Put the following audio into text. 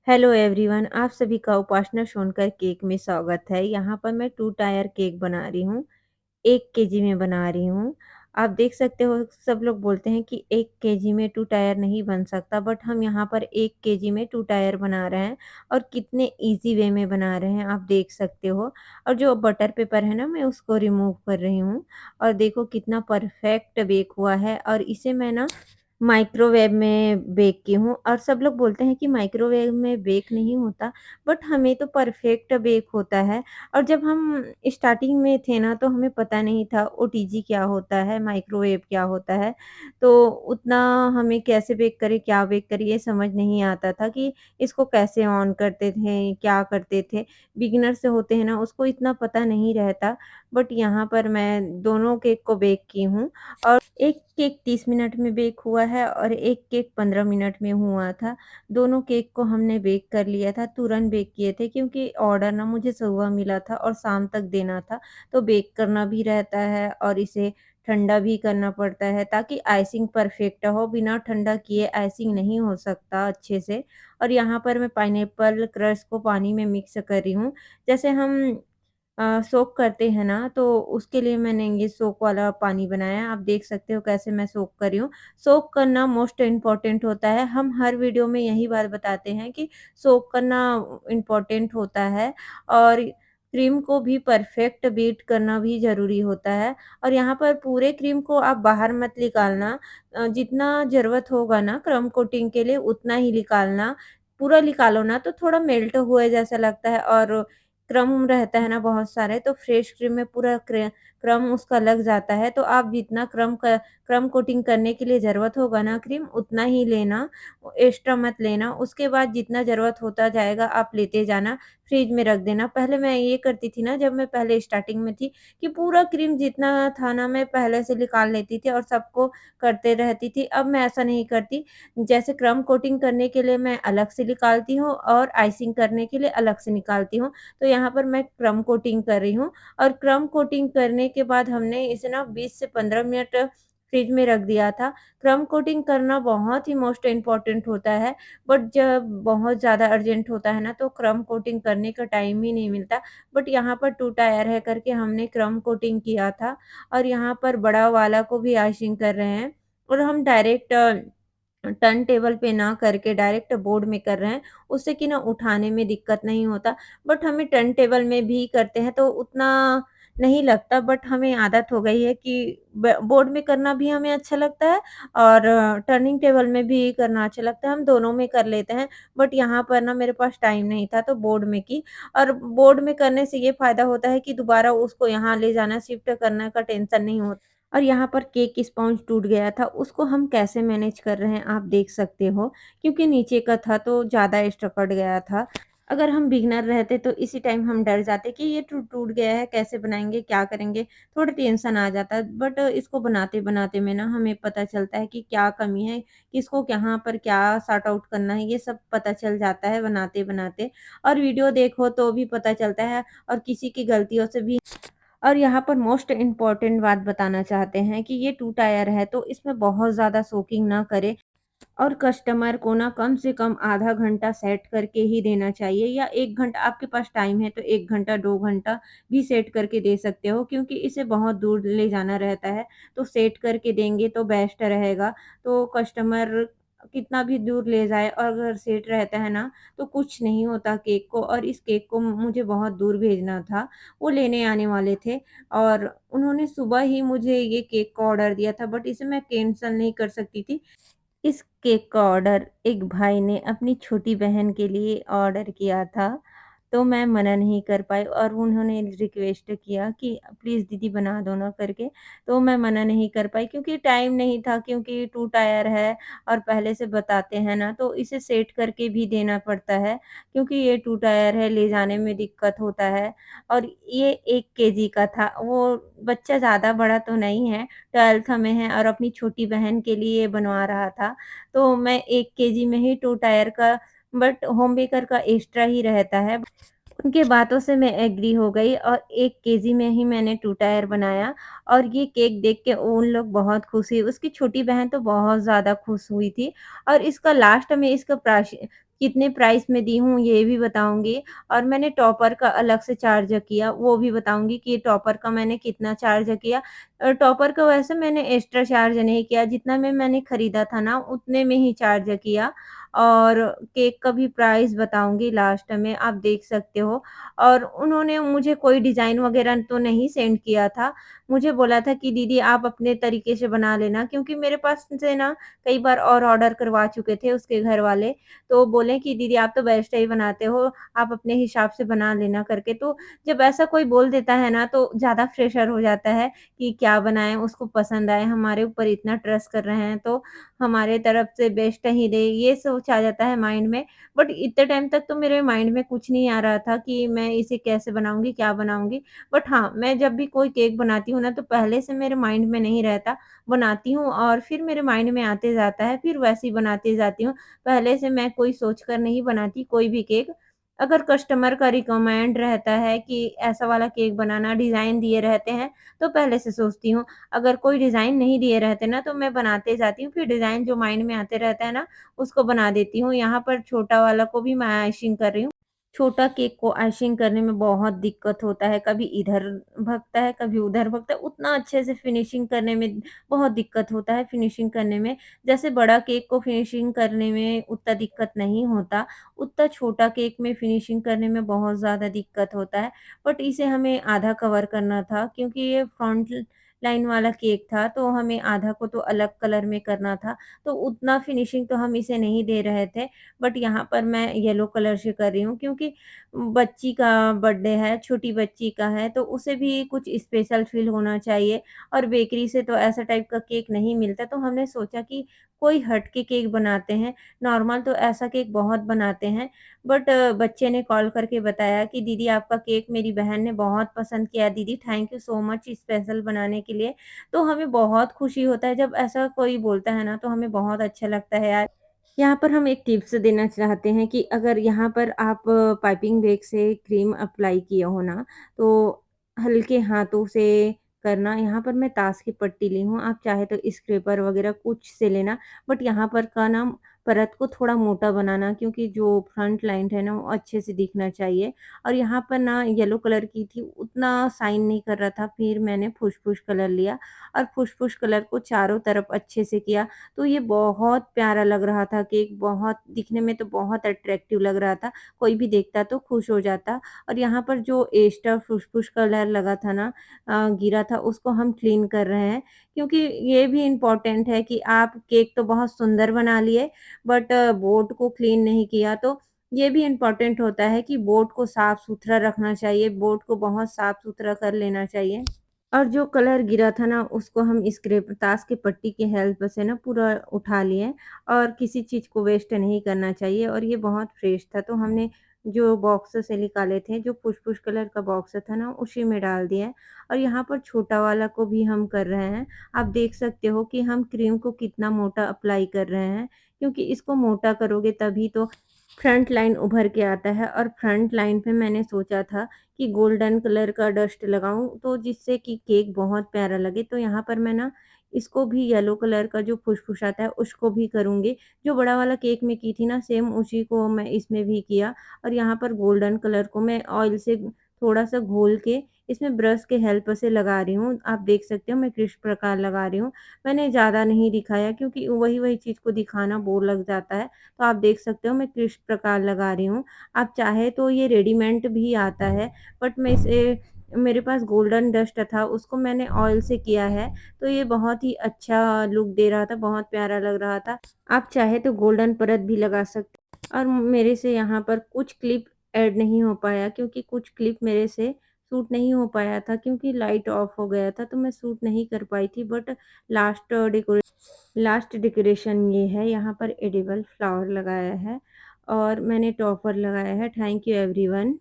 Hello everyone, आप सभी का उपासना सोनकर केक में स्वागत है। यहाँ पर मैं 2 टायर केक बना रही हूँ, 1 केजी में बना रही हूँ। आप देख सकते हो सब लोग बोलते हैं कि 1 केजी में 2 टायर नहीं बन सकता, बट हम यहाँ पर 1 केजी में 2 टायर बना रहे हैं और कितने ईज़ी वे में बना रहे हैं आप देख सकते हो। और जो बटर पेपर है ना, मैं उसको रिमूव कर रही हूँ और देखो कितना परफेक्ट बेक हुआ है। और इसे मैं ना माइक्रोवेव में बेक की हूँ और सब लोग बोलते हैं कि माइक्रोवेव में बेक नहीं होता, बट हमें तो परफेक्ट बेक होता है। और जब हम स्टार्टिंग में थे ना, तो हमें पता नहीं था ओटीजी क्या होता है, माइक्रोवेव क्या होता है। तो उतना हमें कैसे बेक करें, क्या बेक करें, ये समझ नहीं आता था कि इसको कैसे ऑन करते थे, क्या करते थे। बिगिनर से होते हैं ना, उसको इतना पता नहीं रहता। बट यहाँ पर मैं दोनों केक को बेक की हूँ और एक केक 30 मिनट में बेक हुआ है और एक केक 15 मिनट में हुआ था। दोनों केक को हमने बेक कर लिया था, तुरंत बेक किए थे क्योंकि ऑर्डर ना मुझे सुबह मिला था और शाम तक देना था। तो बेक करना भी रहता है और इसे ठंडा भी करना पड़ता है ताकि आइसिंग परफेक्ट हो, बिना ठंडा किए आइसिंग नहीं हो सकता अच्छे से। और यहाँ पर मैं पाइनएप्पल क्रश को पानी में मिक्स कर रही हूँ। जैसे हम सोक करते हैं ना, तो उसके लिए मैंने ये सोक वाला पानी बनाया। आप देख सकते हो कैसे मैं सोक कर रही हूँ। सोक करना मोस्ट इम्पोर्टेंट होता है। हम हर वीडियो में यही बात बताते हैं कि सोक करना इम्पोर्टेंट होता है और क्रीम को भी परफेक्ट बीट करना भी ज़रूरी होता है। और यहाँ पर पूरे क्रीम को आप बाहर मत निकालना। जितना ज़रूरत होगा ना क्रम कोटिंग के लिए उतना ही निकालना। पूरा निकालो ना तो थोड़ा मेल्ट हुए जैसा लगता है और क्रम रहता है ना बहुत सारे, तो फ्रेश क्रीम में पूरा क्रम उसका लग जाता है। तो आप जितना क्रम कोटिंग करने के लिए ज़रूरत होगा ना क्रीम, उतना ही लेना, एक्स्ट्रा मत लेना। उसके बाद जितना ज़रूरत होता जाएगा आप लेते जाना, फ्रिज में रख देना। पहले मैं ये करती थी ना, जब मैं पहले स्टार्टिंग में थी, कि पूरा क्रीम जितना था ना मैं पहले से निकाल लेती थी और सबको करते रहती थी। अब मैं ऐसा नहीं करती। जैसे क्रम कोटिंग करने के लिए मैं अलग से निकालती हूँ और आइसिंग करने के लिए अलग से निकालती हूँ। तो यहाँ पर मैं क्रम कोटिंग कर रही हूँ और क्रम कोटिंग करने के बाद हमने इसे ना 20 से 15 मिनट फ्रिज में रख दिया था। क्रम कोटिंग करना बहुत ही मोस्ट इम्पोर्टेंट होता है, बट जब बहुत ज़्यादा अर्जेंट होता है ना, तो क्रम कोटिंग करने का टाइम ही नहीं मिलता। बट यहाँ पर 2 टायर है करके हमने क्रम कोटिंग किया था और यहाँ पर बड़ा वाला को भी आइसिंग कर रहे हैं और हम डायरेक्ट टर्न टेबल पे ना करके डायरेक्ट बोर्ड में कर रहे हैं, उससे कि ना उठाने में दिक्कत नहीं होता। बट हमें टर्न टेबल में भी करते हैं तो उतना नहीं लगता, बट हमें आदत हो गई है कि ब बोर्ड में करना भी हमें अच्छा लगता है और टर्निंग टेबल में भी करना अच्छा लगता है, हम दोनों में कर लेते हैं। बट यहाँ पर ना मेरे पास टाइम नहीं था तो बोर्ड में की। और बोर्ड में करने से ये फ़ायदा होता है कि दोबारा उसको यहाँ ले जाना, शिफ्ट करने का टेंशन नहीं होता। और यहाँ पर केक स्पॉन्ज टूट गया था, उसको हम कैसे मैनेज कर रहे हैं आप देख सकते हो, क्योंकि नीचे का था तो ज़्यादा एक्स्ट्रा कट गया था। अगर हम बिगिनर रहते तो इसी टाइम हम डर जाते कि ये टूट गया है, कैसे बनाएँगे, क्या करेंगे? थोड़ा टेंशन आ जाता। बट इसको बनाते-बनाते में ना हमें पता चलता है कि क्या कमी है, किसको कहाँ पर क्या सॉर्ट आउट करना है, ये सब पता चल जाता है बनाते-बनाते। और वीडियो देखो तो भी पता चलता है और किसी की गलतियों से भी। और यहाँ पर मोस्ट इम्पोर्टेंट बात बताना चाहते हैं कि ये 2 टायर है तो इसमें बहुत ज़्यादा सोकिंग ना करें और कस्टमर को ना कम से कम आधा घंटा सेट करके ही देना चाहिए या 1 घंटा। आपके पास टाइम है तो 1 घंटा 2 घंटा भी सेट करके दे सकते हो, क्योंकि इसे बहुत दूर ले जाना रहता है, तो सेट करके देंगे तो बेस्ट रहेगा। तो कस्टमर कितना भी दूर ले जाए और अगर सेट रहता है ना, तो कुछ नहीं होता केक को। और इस केक को मुझे बहुत दूर भेजना था, वो लेने आने वाले थे और उन्होंने सुबह ही मुझे ये केक का ऑर्डर दिया था, बट इसे मैं कैंसल नहीं कर सकती थी। इस केक का ऑर्डर एक भाई ने अपनी छोटी बहन के लिए ऑर्डर किया था, तो मैं मना नहीं कर पाई और उन्होंने रिक्वेस्ट किया कि प्लीज़ दीदी बना दो ना करके, तो मैं मना नहीं कर पाई क्योंकि टाइम नहीं था, क्योंकि 2 टायर है और पहले से बताते हैं ना, तो इसे सेट करके भी देना पड़ता है क्योंकि ये 2 टायर है, ले जाने में दिक्कत होता है। और ये 1 केजी का था, वो बच्चा ज़्यादा बड़ा तो नहीं है, 12th में है और अपनी छोटी बहन के लिए बनवा रहा था। तो मैं 1 केजी में ही 2 टायर का, बट होम बेकर का एक्स्ट्रा ही रहता है। उनके बातों से मैं एग्री हो गई और 1 केजी में ही मैंने 2 टायर बनाया और ये केक देख के उन लोग बहुत खुश हुई। उसकी छोटी बहन तो बहुत ज़्यादा खुश हुई थी और इसका लास्ट में इसका कितने प्राइस में दी हूँ ये भी बताऊँगी और मैंने टॉपर का अलग से चार्ज किया वो भी बताऊँगी कि टॉपर का मैंने कितना चार्ज किया। टॉपर का वैसे मैंने एक्स्ट्रा चार्ज नहीं किया, जितना में मैंने खरीदा था ना उतने में ही चार्ज किया और केक का भी प्राइस बताऊँगी लास्ट में, आप देख सकते हो। और उन्होंने मुझे कोई डिज़ाइन वग़ैरह तो नहीं सेंड किया था। मुझे बोला था कि दीदी आप अपने तरीके से बना लेना क्योंकि मेरे पास से ना कई बार और ऑर्डर करवा चुके थे उसके घर वाले, तो बोले कि दीदी आप तो बेस्ट ही बनाते हो, आप अपने हिसाब से बना लेना करके। तो जब ऐसा कोई बोल देता है ना तो ज़्यादा प्रेशर हो जाता है कि क्या बनाएँ, उसको पसंद आए, हमारे ऊपर इतना ट्रस्ट कर रहे हैं तो हमारे तरफ से बेस्ट ही दें, ये सोच आ जाता है माइंड में। बट इतने टाइम तक तो मेरे माइंड में कुछ नहीं आ रहा था कि मैं इसे कैसे बनाऊँगी, क्या बनाऊँगी? बट हाँ, मैं जब भी कोई केक बनाती हूँ ना तो पहले से मेरे माइंड में नहीं रहता, बनाती हूँ और फिर मेरे माइंड में आते जाता है, फिर वैसे ही बनाती जाती हूँ। पहले से मैं कोई सोच कर नहीं बनाती कोई भी केक। अगर कस्टमर का रिकमेंड रहता है कि ऐसा वाला केक बनाना, डिज़ाइन दिए रहते हैं, तो पहले से सोचती हूँ। अगर कोई डिज़ाइन नहीं दिए रहते ना, तो मैं बनाते जाती हूँ, फिर डिज़ाइन जो माइंड में आते रहता है ना, उसको बना देती हूँ। यहाँ पर छोटा वाला को भी मैं आइशिंग कर रही हूँ। छोटा केक को आइशिंग करने में बहुत दिक्कत होता है, कभी इधर भगता है, कभी उधर भगता है, उतना अच्छे से फिनिशिंग करने में बहुत दिक्कत होता है फिनिशिंग करने में। जैसे बड़ा केक को फिनिशिंग करने में उतना दिक्कत नहीं होता, उतना छोटा केक में फिनिशिंग करने में बहुत ज़्यादा दिक्कत होता है। बट इसे हमें आधा कवर करना था क्योंकि ये फ्रंट लाइन वाला केक था, तो हमें आधा को तो अलग कलर में करना था, तो उतना फिनिशिंग तो हम इसे नहीं दे रहे थे। बट यहाँ पर मैं येलो कलर से कर रही हूँ क्योंकि बच्ची का बर्थडे है, छोटी बच्ची का है, तो उसे भी कुछ स्पेशल फ़ील होना चाहिए और बेकरी से तो ऐसा टाइप का केक नहीं मिलता, तो हमने सोचा कि कोई हट के केक बनाते हैं। नॉर्मल तो ऐसा केक बहुत बनाते हैं, बट बच्चे ने कॉल करके बताया कि दीदी आपका केक मेरी बहन ने बहुत पसंद किया, दीदी thank you so much special बनाने के लिए। तो हमें बहुत खुशी होता है जब ऐसा कोई बोलता है ना, तो हमें बहुत अच्छा लगता है यार। यहाँ पर हम एक टिप्स देना चाहते हैं कि अगर यहाँ पर आप पाइपिंग बैग से क्रीम अप्लाई किए हो ना, तो हल्के हाथों से करना। यहाँ पर मैं ताश की पट्टी ली हूँ, आप चाहे तो स्क्रैपर वगैरह कुछ से लेना, बट यहाँ पर का ना परत को थोड़ा मोटा बनाना क्योंकि जो फ्रंट लाइन है ना, वो अच्छे से दिखना चाहिए। और यहाँ पर ना येलो कलर की थी, उतना शाइन नहीं कर रहा था, फिर मैंने फुश-फुश कलर लिया और फुश-फुश कलर को चारों तरफ अच्छे से किया। तो ये बहुत प्यारा लग रहा था केक, बहुत दिखने में तो बहुत अट्रैक्टिव लग रहा था, कोई भी देखता तो खुश हो जाता। और यहाँ पर जो एक्स्ट्रा फुस-फुस कलर लगा था ना गिरा था उसको हम क्लीन कर रहे हैं, क्योंकि ये भी इम्पोर्टेंट है कि आप केक तो बहुत सुंदर बना लिए बट बोर्ड को क्लीन नहीं किया, तो ये भी इम्पोर्टेंट होता है कि बोर्ड को साफ-सुथरा रखना चाहिए, बोर्ड को बहुत साफ-सुथरा कर लेना चाहिए। और जो कलर गिरा था ना उसको हम स्क्रैप ताश की पट्टी की हेल्प से ना पूरा उठा लिए और किसी चीज़ को वेस्ट नहीं करना चाहिए और ये बहुत फ्रेश था तो हमने जो बॉक्स से निकाले थे जो पुश कलर का बॉक्स था ना उसी में डाल दिया है। और यहाँ पर छोटा वाला को भी हम कर रहे हैं। आप देख सकते हो कि हम क्रीम को कितना मोटा अप्लाई कर रहे हैं क्योंकि इसको मोटा करोगे तभी तो फ्रंट लाइन उभर के आता है। और फ्रंट लाइन पे मैंने सोचा था कि गोल्डन कलर का डस्ट लगाऊँ तो जिससे कि केक बहुत प्यारा लगे। तो यहाँ पर मैं ना इसको भी येलो कलर का जो फुसफुसाता है उसको भी करूँगी। जो बड़ा वाला केक में की थी ना सेम उसी को मैं इसमें भी किया। और यहाँ पर गोल्डन कलर को मैं ऑयल से थोड़ा-सा घोल के इसमें ब्रश के हेल्प से लगा रही हूँ। आप देख सकते हो मैं किस प्रकार लगा रही हूँ। मैंने ज़्यादा नहीं दिखाया क्योंकि वही-वही चीज़ को दिखाना बोर लग जाता है। तो आप देख सकते हो मैं किस प्रकार लगा रही हूँ। आप चाहे तो ये रेडीमेड भी आता है, बट मैं इसे मेरे पास गोल्डन डस्ट था उसको मैंने ऑयल से किया है, तो ये बहुत ही अच्छा लुक दे रहा था, बहुत प्यारा लग रहा था। आप चाहे तो गोल्डन परत भी लगा सकते। और मेरे से यहाँ पर कुछ क्लिप ऐड नहीं हो पाया क्योंकि कुछ क्लिप मेरे से शूट नहीं हो पाया था क्योंकि लाइट ऑफ हो गया था, तो मैं शूट नहीं कर पाई थी। बट लास्ट डेकोरेशन ये है, यहाँ पर एडिबल फ्लावर लगाया है और मैंने टॉपर लगाया है। Thank you everyone.